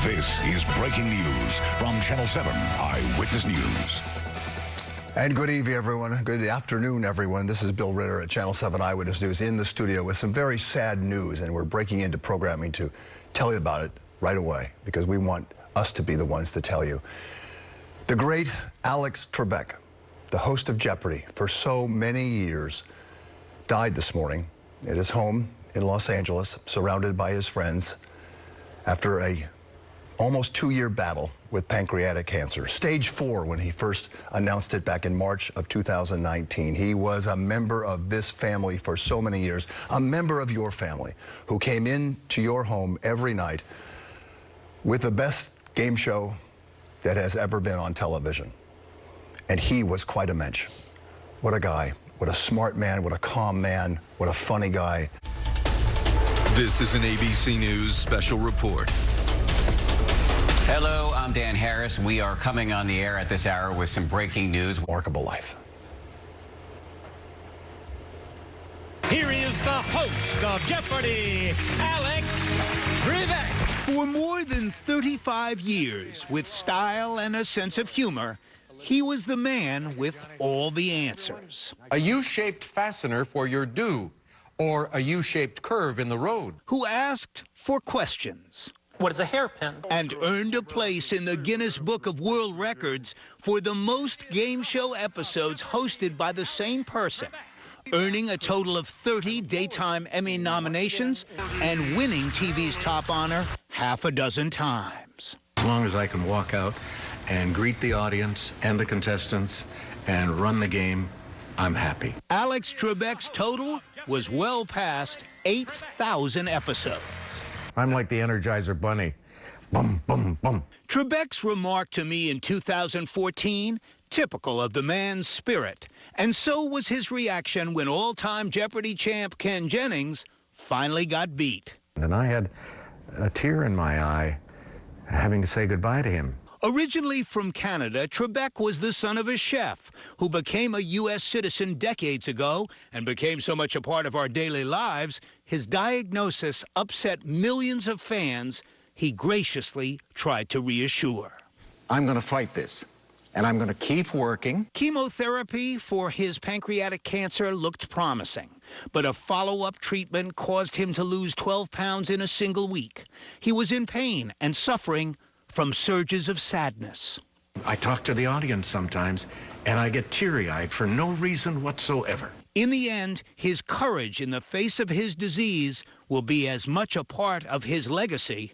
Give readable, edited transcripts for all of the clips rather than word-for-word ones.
This is breaking news from Channel 7 Eyewitness News. And good evening, everyone. Good afternoon, everyone. This is Bill Ritter at Channel 7 Eyewitness News in the studio with some very sad news, and we're breaking into programming to tell you about it right away because we want us to be the ones to tell you. The great Alex Trebek, the host of Jeopardy for so many years, died this morning at his home in Los Angeles, surrounded by his friends, after a almost 2-year battle with pancreatic cancer. Stage 4 when he first announced it back in March of 2019. He was a member of this family for so many years, a member of your family who came into your home every night with the best game show that has ever been on television. And he was quite a mensch. What a guy, what a smart man, what a calm man, what a funny guy. This is an ABC News special report. Hello, I'm Dan Harris. We are coming on the air at this hour with some breaking news. Remarkable life. Here is the host of Jeopardy, Alex Trebek. For more than 35 years, with style and a sense of humor, he was the man with all the answers. A U-shaped fastener for your do, or a U-shaped curve in the road. Who asked for questions. What is a hairpin? And earned a place in the Guinness Book of World Records for the most game show episodes hosted by the same person, earning a total of 30 Daytime Emmy nominations and winning TV's top honor half a dozen times. As long as I can walk out and greet the audience and the contestants and run the game, I'm happy. Alex Trebek's total was well past 8,000 episodes. I'm like the Energizer Bunny. Bum, bum, bum. Trebek's remark to me in 2014, typical of the man's spirit. And so was his reaction when all-time Jeopardy champ Ken Jennings finally got beat. And I had a tear in my eye having to say goodbye to him. Originally from Canada, Trebek was the son of a chef who became a U.S. citizen decades ago and became so much a part of our daily lives, his diagnosis upset millions of fans he graciously tried to reassure. I'm going to fight this, and I'm going to keep working. Chemotherapy for his pancreatic cancer looked promising, but a follow-up treatment caused him to lose 12 pounds in a single week. He was in pain and suffering from surges of sadness. I talk to the audience sometimes, and I get teary-eyed for no reason whatsoever. In the end, his courage in the face of his disease will be as much a part of his legacy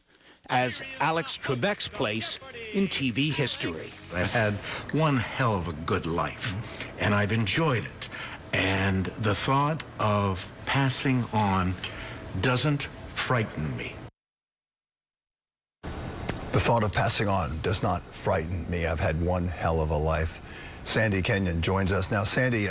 as Alex Trebek's place in TV history. I've had one hell of a good life, and I've enjoyed it. And the thought of passing on doesn't frighten me. The thought of passing on does not frighten me. I've had one hell of a life. Sandy Kenyon joins us now. Sandy,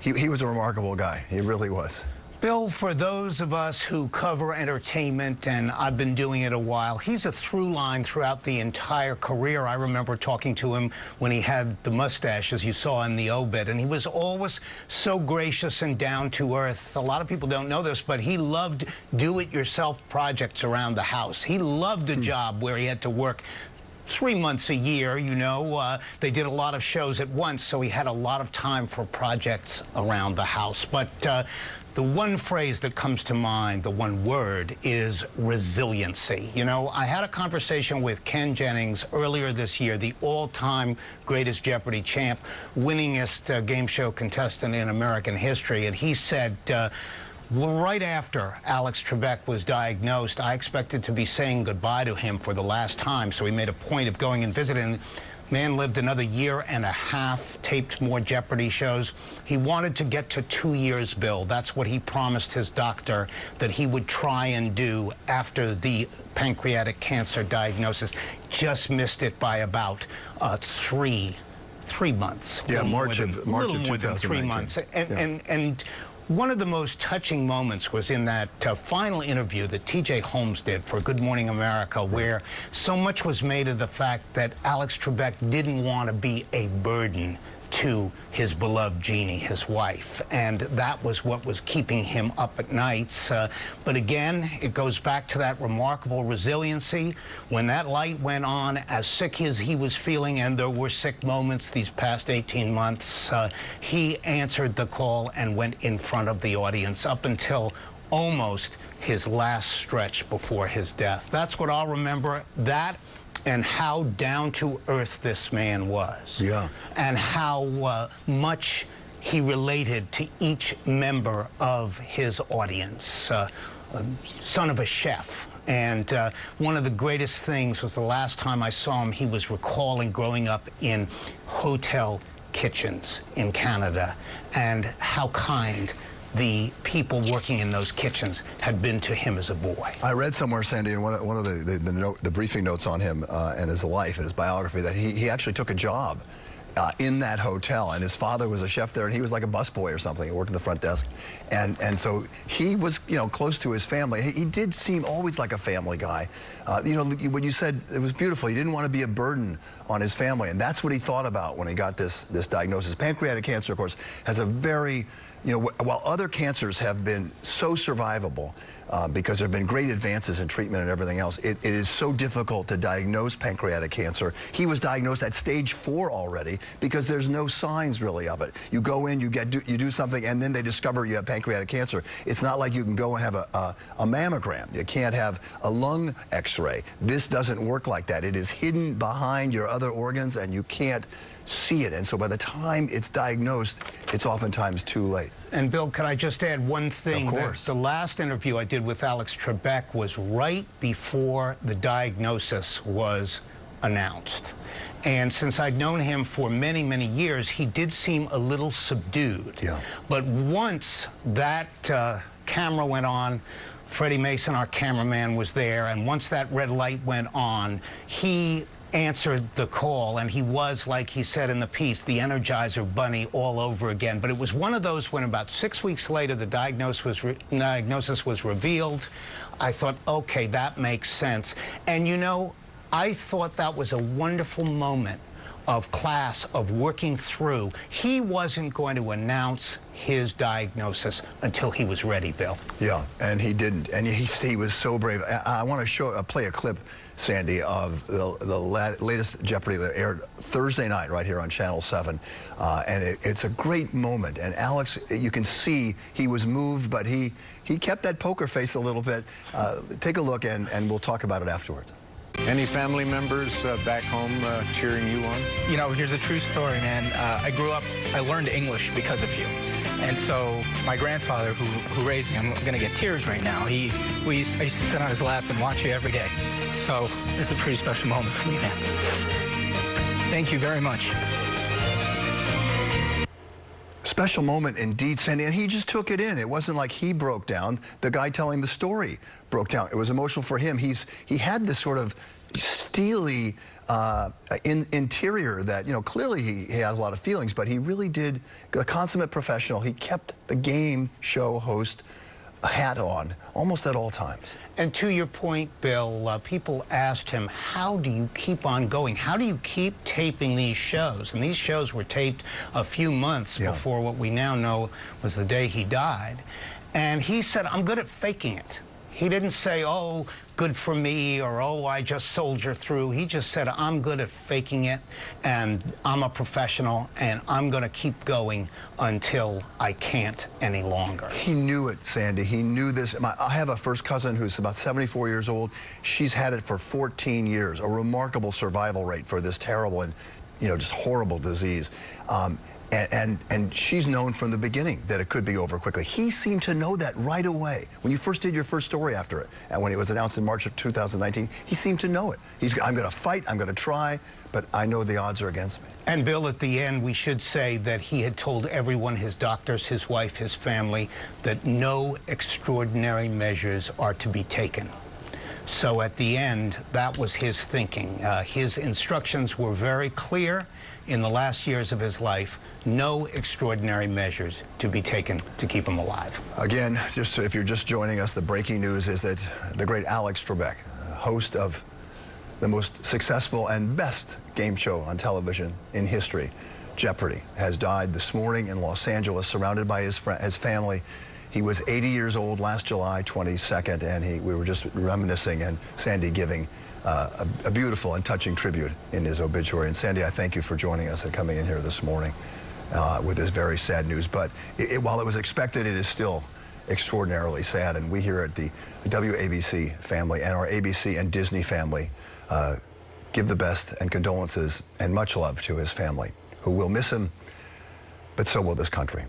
he was a remarkable guy. He really was. Bill, for those of us who cover entertainment, and I've been doing it a while, he's a through line throughout the entire career. I remember talking to him when he had the mustache, as you saw in the obit, and he was always so gracious and down to earth. A lot of people don't know this, but he loved do-it-yourself projects around the house. He loved a job where he had to work 3 months a year, you know. They did a lot of shows at once, so he had a lot of time for projects around the house. But the one phrase that comes to mind, the one word, is resiliency. You know, I had a conversation with Ken Jennings earlier this year, the all-time greatest Jeopardy champ, winningest game show contestant in American history, and he said, well, right after Alex Trebek was diagnosed, I expected to be saying goodbye to him for the last time, so he made a point of going and visiting. Man lived another year and a half, taped more Jeopardy shows. He wanted to get to 2 years, Bill. That's what he promised his doctor that he would try and do after the pancreatic cancer diagnosis. Just missed it by about three months. Yeah, March of 2019. A little more than 3 months. And one of the most touching moments was in that final interview that T.J. Holmes did for Good Morning America, where so much was made of the fact that Alex Trebek didn't want to be a burden to his beloved Jeannie, his wife, and that was what was keeping him up at nights. But again, it goes back to that remarkable resiliency. When that light went on, as sick as he was feeling, and there were sick moments these past 18 months, he answered the call and went in front of the audience up until almost his last stretch before his death. That's what I'll remember, that and how down to earth this man was. Yeah. And how much he related to each member of his audience. Son of a chef. And one of the greatest things was the last time I saw him, he was recalling growing up in hotel kitchens in Canada and how kind the people working in those kitchens had been to him as a boy. I read somewhere, Sandy, in one of the briefing notes on him and his life and his biography, that he actually took a job in that hotel, and his father was a chef there, and he was like a busboy or something. He worked at the front desk, and so he was, you know, close to his family. He did seem always like a family guy. You know, when you said it was beautiful, he didn't want to be a burden on his family, and that's what he thought about when he got this diagnosis. Pancreatic cancer, of course, has a very, you know, while other cancers have been so survivable because there have been great advances in treatment and everything else, it is so difficult to diagnose pancreatic cancer. He was diagnosed at stage 4 already because there's no signs really of it. You go in, you do something, and then they discover you have pancreatic cancer. It's not like you can go and have a mammogram. You can't have a lung x-ray. This doesn't work like that. It is hidden behind your other organs, and you can't see it. And so by the time it's diagnosed, it's oftentimes too late. And Bill, could I just add one thing? Of course. The last interview I did with Alex Trebek was right before the diagnosis was announced. And since I'd known him for many, many years, he did seem a little subdued. Yeah. But once that camera went on, Freddie Mason, our cameraman, was there, and once that red light went on, he answered the call, and he was, like he said in the piece, the Energizer Bunny all over again. But it was one of those when about 6 weeks later the diagnosis was revealed. I thought, okay, that makes sense. And you know, I thought that was a wonderful moment of class, of working through. He wasn't going to announce his diagnosis until he was ready, Bill. Yeah, and he didn't, and he was so brave. I want to play a clip, Sandy, of the latest Jeopardy that aired Thursday night right here on Channel 7, and it's a great moment. And Alex, you can see he was moved, but he kept that poker face a little bit. Take a look, and we'll talk about it afterwards. Any family members back home cheering you on? You know, here's a true story, man. I learned English because of you. And so my grandfather, who raised me, I'm going to get tears right now. I used to sit on his lap and watch you every day. So it's a pretty special moment for me, man. Thank you very much. Special moment indeed, Sandy, and he just took it in. It wasn't like he broke down. The guy telling the story broke down. It was emotional for him. He had this sort of steely interior that, you know, clearly he has a lot of feelings, but he really did, a consummate professional. He kept the game show host hat on almost at all times. And to your point, Bill, people asked him, how do you keep on going? How do you keep taping these shows? And these shows were taped a few months before what we now know was the day he died. And he said, I'm good at faking it. He didn't say, oh, good for me, or oh, I just soldier through. He just said, I'm good at faking it, and I'm a professional, and I'm going to keep going until I can't any longer. He knew it, Sandy. He knew this. I have a first cousin who's about 74 years old. She's had it for 14 years, a remarkable survival rate for this terrible and, you know, just horrible disease. And she's known from the beginning that it could be over quickly. He seemed to know that right away. When you first did your first story after it, and when it was announced in March of 2019, he seemed to know it. I'm going to fight, I'm going to try, but I know the odds are against me. And Bill, at the end, we should say that he had told everyone, his doctors, his wife, his family, that no extraordinary measures are to be taken. So at the end, that was his thinking. His instructions were very clear in the last years of his life. No extraordinary measures to be taken to keep him alive. Again, just if you're just joining us, the breaking news is that the great Alex Trebek, host of the most successful and best game show on television in history, Jeopardy, has died this morning in Los Angeles, surrounded by his family. He was 80 years old last July 22nd, and we were just reminiscing, and Sandy giving a beautiful and touching tribute in his obituary. And Sandy, I thank you for joining us and coming in here this morning with this very sad news. But while it was expected, it is still extraordinarily sad. And we here at the WABC family and our ABC and Disney family give the best and condolences and much love to his family, who will miss him, but so will this country.